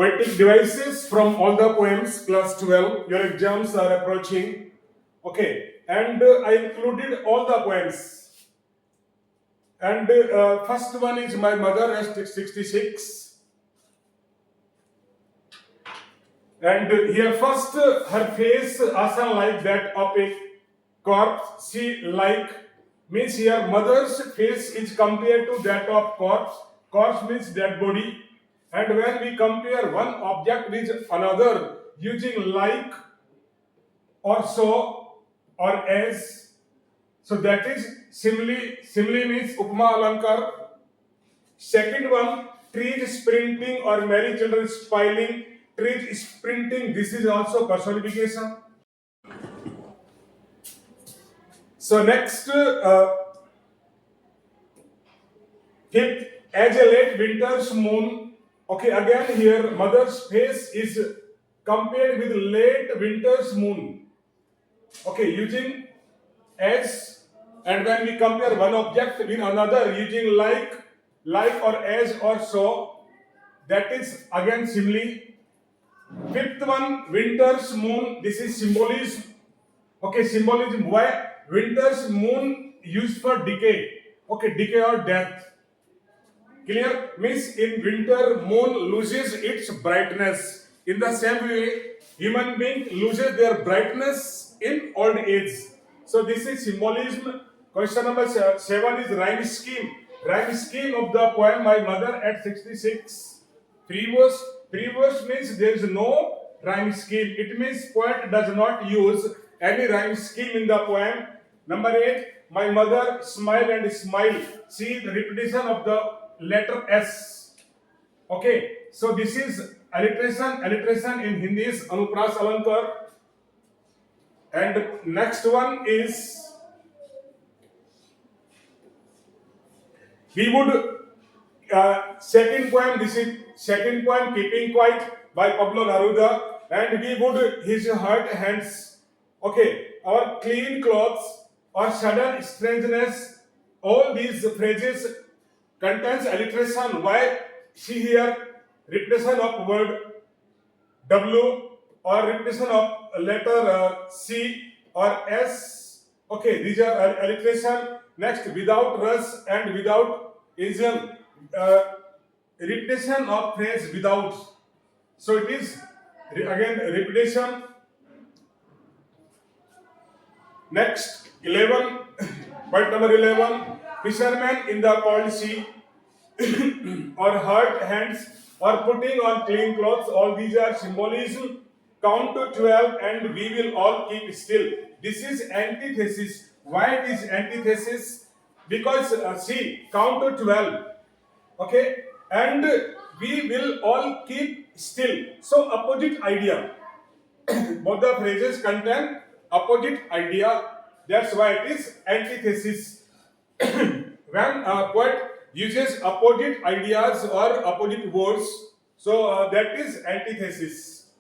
poetic devices from all the poems, class 12. Your exams are approaching. Okay, and I included all the poems. And first one is My Mother at 66. And here first, her face asan like that of a corpse. She like means here mother's face is compared to that of corpse. Corpse means dead body. And when we compare one object with another using like or so or as, so that is simile. Simile means upma alankar. Second one, trees sprinting or many children smiling. Trees sprinting, this is also personification. So next, fifth, as a late winter's moon. Okay, again here mother's face is compared with late winter's moon. Okay, using as, and when we compare one object with another using like or as or so, that is again simile. Fifth one, winter's moon. This is symbolism. Okay, symbolism. Why? Winter's moon used for decay. Okay, decay or death. Clear? Means in winter, moon loses its brightness. In the same way, human being loses their brightness in old age. So this is symbolism. Question number 7 is rhyme scheme. Rhyme scheme of the poem My Mother at 66. Previous means there is no rhyme scheme. It means poet does not use any rhyme scheme in the poem. Number 8, my mother smile and smile. See the repetition of the letter S. Okay, so this is alliteration. Alliteration in Hindi is Anupras Alankar. And next one is we would second poem. This is second poem, Keeping Quiet by Pablo Neruda. And we would his hurt hands. Okay, or clean clothes or sudden strangeness. All these phrases contains alliteration. Why? See here repetition of word W or repetition of letter C or S. Okay, these are alliteration. Next, without rush and without engine. Repetition of phrase without. So it is again repetition. Next, 11. Point number 11. Fishermen in the cold sea or hurt hands or putting on clean clothes. All these are symbolism. Count to 12 and we will all keep still. This is antithesis. Why it is antithesis? Because see, count to 12. Okay, and we will all keep still. So opposite idea. Both the phrases contain opposite idea. That's why it is antithesis. When a poet uses opposite ideas or opposite words, so that is antithesis.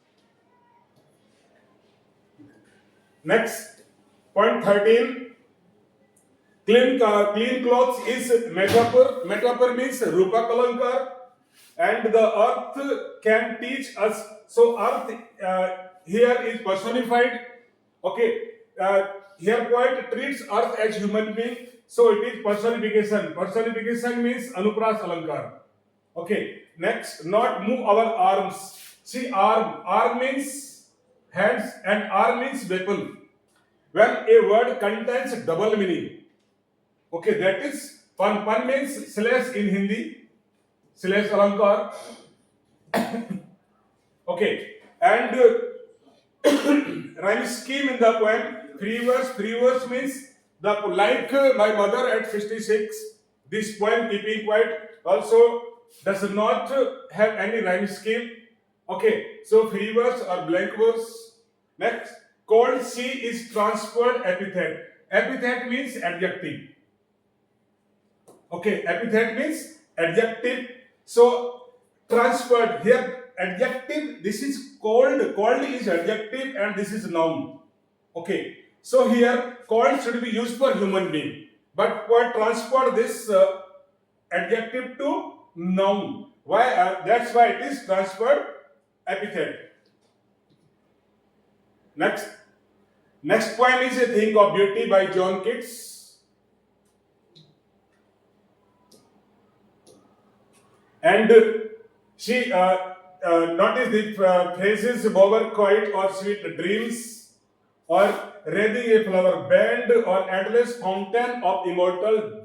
Next, point 13. Clean clothes is metaphor. Metaphor means Rupa Kalankar, and the earth can teach us. So earth here is personified. Okay, here poet treats earth as human being. So it is personification. Personification means Anupras Alankar. Okay, next, not move our arms. See, arm means hands and arm means weapon. When a word contains double meaning. Okay, that is pun. Pun means slash in Hindi. Slash Alankar. Okay, and rhyme scheme in the poem. Three verse means the like my mother at 56. This poem Keeping Quiet also does not have any rhyme scheme. Okay, so free verse or blank verse. Next, cold sea is transferred epithet. Epithet means adjective. Okay, epithet means adjective. So transferred here adjective. This is cold. Cold is adjective and this is noun. Okay. So here cold should be used for human being, but what transfer this adjective to noun? Why? That's why it is transferred epithet. Next poem is A Thing of Beauty by John Keats. And she notice the phrases overcoat or sweet dreams or wreathing a flower band or endless fountain of immortal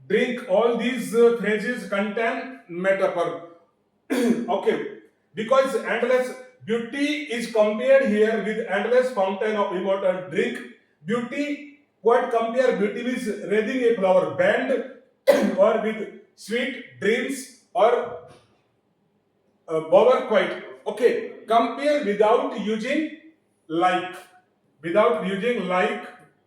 drink. All these phrases contain metaphor. Okay, because endless beauty is compared here with endless fountain of immortal drink. Beauty, what compare beauty with wreathing a flower band or with sweet dreams or overcoat. Okay, compare without using like,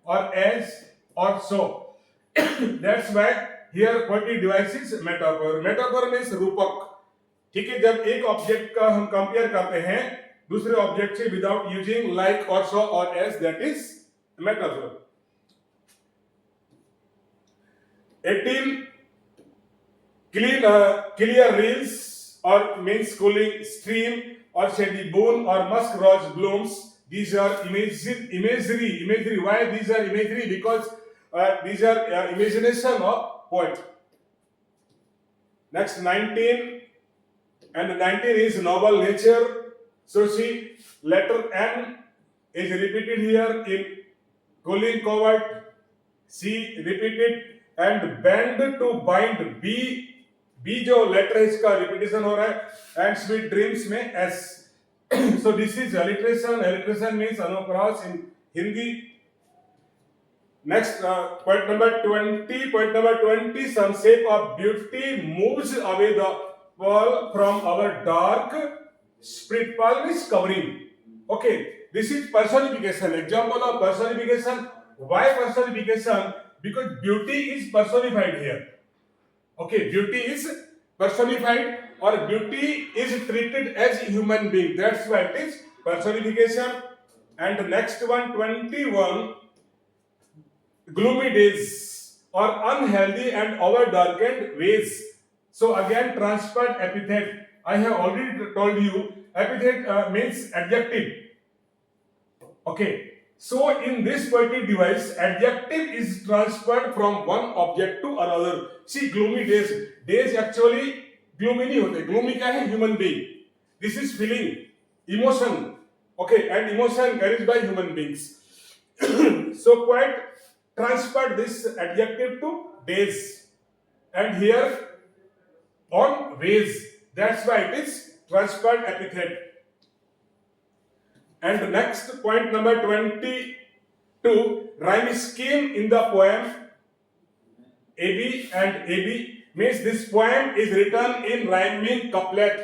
or as or so. That's why here poetic device is metaphor. Metaphor means रूपक. ठीक है, जब एक object का हम compare करते हैं दूसरे ऑब्जेक्ट से without using like or so or as, that is metaphor. 18 clear reels or means cooling stream or shady boon or musk rose blooms. These are imagery. Why these are imagery? Because these are imagination of poet. Next 19, and 19 is noble nature. So see, letter N is repeated here in cooling covert. C repeated and bend to bind. B जो letter है इसका repetition हो रहा है and sweet dreams में S. So this is alliteration. Alliteration means अनुप्रास in Hindi. Next point number 20. Point number 20. Some shape of beauty moves away the pearl from our dark spirit. Pearl is covering. Okay, this is personification. Example of personification. Why personification? Because beauty is personified here. Okay, beauty is personified or beauty is treated as a human being. That's why it is personification. And the next one, 21, gloomy days or unhealthy and over darkened ways. So again, transferred epithet. I have already told you, epithet means adjective. Okay. So in this poetic device, adjective is transferred from one object to another. See, gloomy days. Days actually gloomy नहीं होते. Gloomy क्या है? Human being. This is feeling, emotion. Okay, and emotion carried by human beings. So poet transferred this adjective to days, and here on ways. That's why it is transferred epithet. And next point number 22, rhyme scheme in the poem AB and AB means this poem is written in rhyming couplet.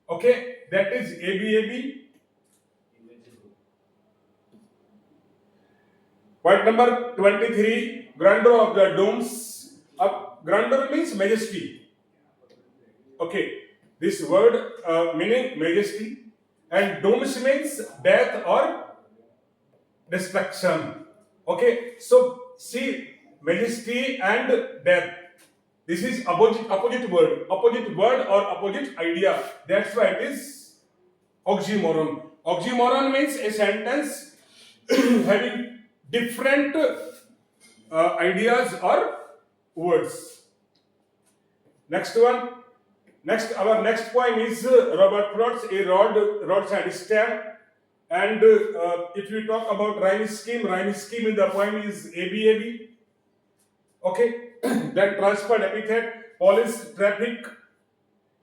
Okay, that is AB. Point number 23, grandeur of the domes. Grandeur means majesty. Okay, this word meaning majesty. And domes means death or destruction. Okay, so see, majesty and death. This is opposite word or opposite idea. That's why it is oxymoron. Oxymoron means a sentence having different ideas or words. Next one. Our next poem is Robert Frost's A Roadside Stamp. And if we talk about rhyme scheme in the poem is ABAB. Okay, then transferred epithet, police, traffic,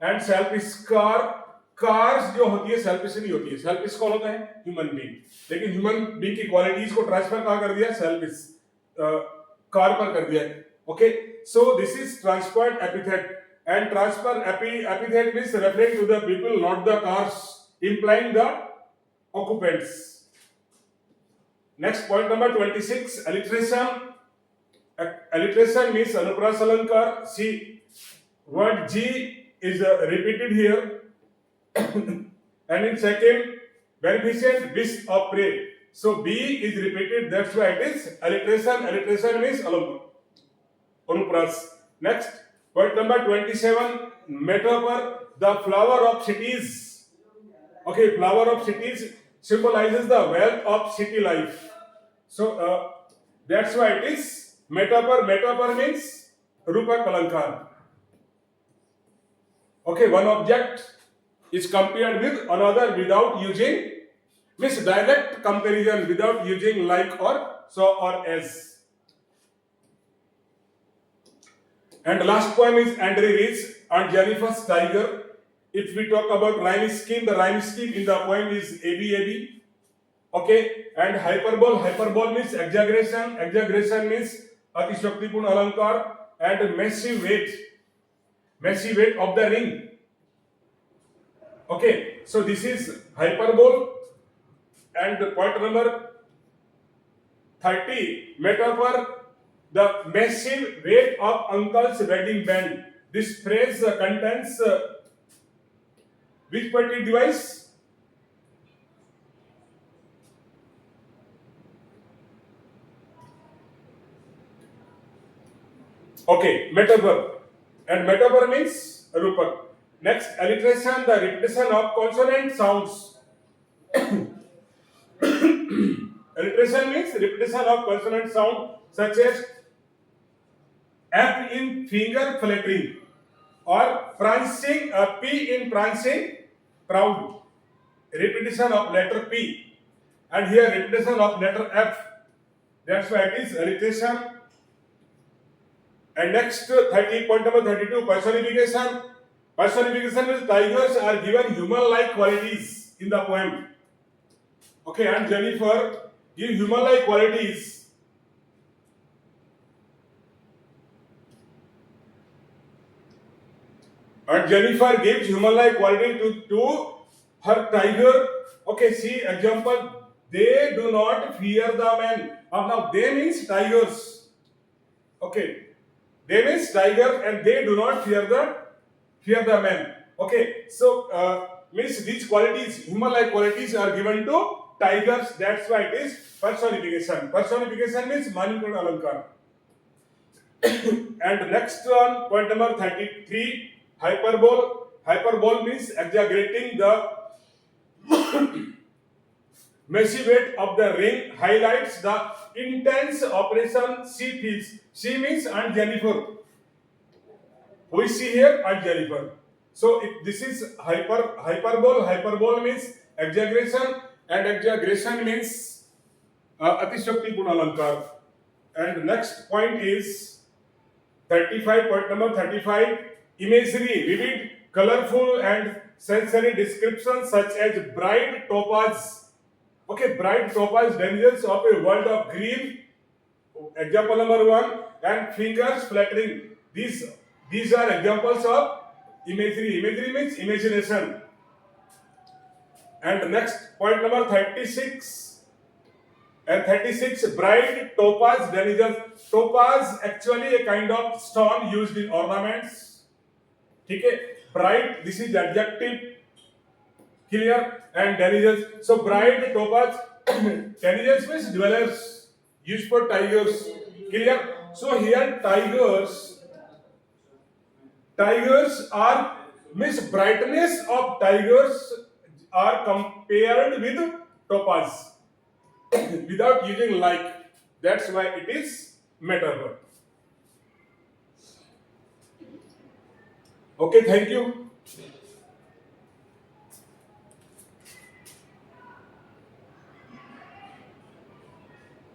and selfish car. Cars जो होती है selfish नहीं होती है. Selfish कौन होता है? Human being. लेकिन human being की qualities को transfer कहाँ कर दिया? Selfish car पर कर दिया. Okay, so this is transferred epithet. And transfer epithet means referring to the people, not the cars, implying the occupants. Next point number 26, alliteration. Alliteration means anupras alankar. See, word G is repeated here. And in second, beneficent beast of prey. So B is repeated. That's why it is alliteration. Alliteration means anupras. Next. Point number 27, metaphor, the flower of cities. Okay, flower of cities symbolizes the wealth of city life. So that's why it is metaphor. Metaphor means Rupak Alankar. Okay, one object is compared with another without using, means direct comparison without using like or so or as. And the last poem is Andre Rees and Jennifer's Tiger. If we talk about rhyme scheme, the rhyme scheme in the poem is ABAB. Okay, and hyperbole. Hyperbole means exaggeration. Exaggeration means Atishakti-purna alankar. And massive weight. Massive weight of the ring. Okay, so this is hyperbole. And point number 30, metaphor, the massive weight of uncle's wedding band. This phrase contains which poetic device? Okay, metaphor. And metaphor means rupak. Next, alliteration, the repetition of consonant sounds. Alliteration means repetition of consonant sound such as F in finger fluttering or prancing, P in prancing, proud. Repetition of letter P and here repetition of letter F. That's why it is alliteration. And next 30, point number 32, personification. Personification means tigers are given human-like qualities in the poem. Okay, and Jennifer give human-like qualities. And Jennifer gives human-like quality to her tiger. Okay, see example. They do not fear the man. Now they means tigers. Okay, they means tiger and they do not fear the man. Okay, so means these qualities, human-like qualities are given to tigers. That's why it is personification. Personification means Manikanda Alankar. And next one, point number 33, hyperbole. Hyperbole means exaggerating the massive weight of the ring, highlights the intense operation she feels. She means Aunt Jennifer. Who is she here? Aunt Jennifer. So this is hyperbole. Hyperbole means exaggeration, and exaggeration means Atishakti-purna alankar. And next point is 35. Point number 35. Imagery, vivid, colorful, and sensory descriptions such as bright topaz. Okay, bright topaz dangers of a world of green. Example number 1. And fingers fluttering. These are examples of imagery. Imagery means imagination. And next point number 36 and 36, bright topaz dangers. Topaz actually a kind of stone used in ornaments. Okay, bright, this is adjective, clear, and dangers. So bright topaz, dangers means dwellers, used for tigers, clear. So here tigers are, means brightness of tigers are compared with topaz without using like. That's why it is metaphor. Okay, thank you.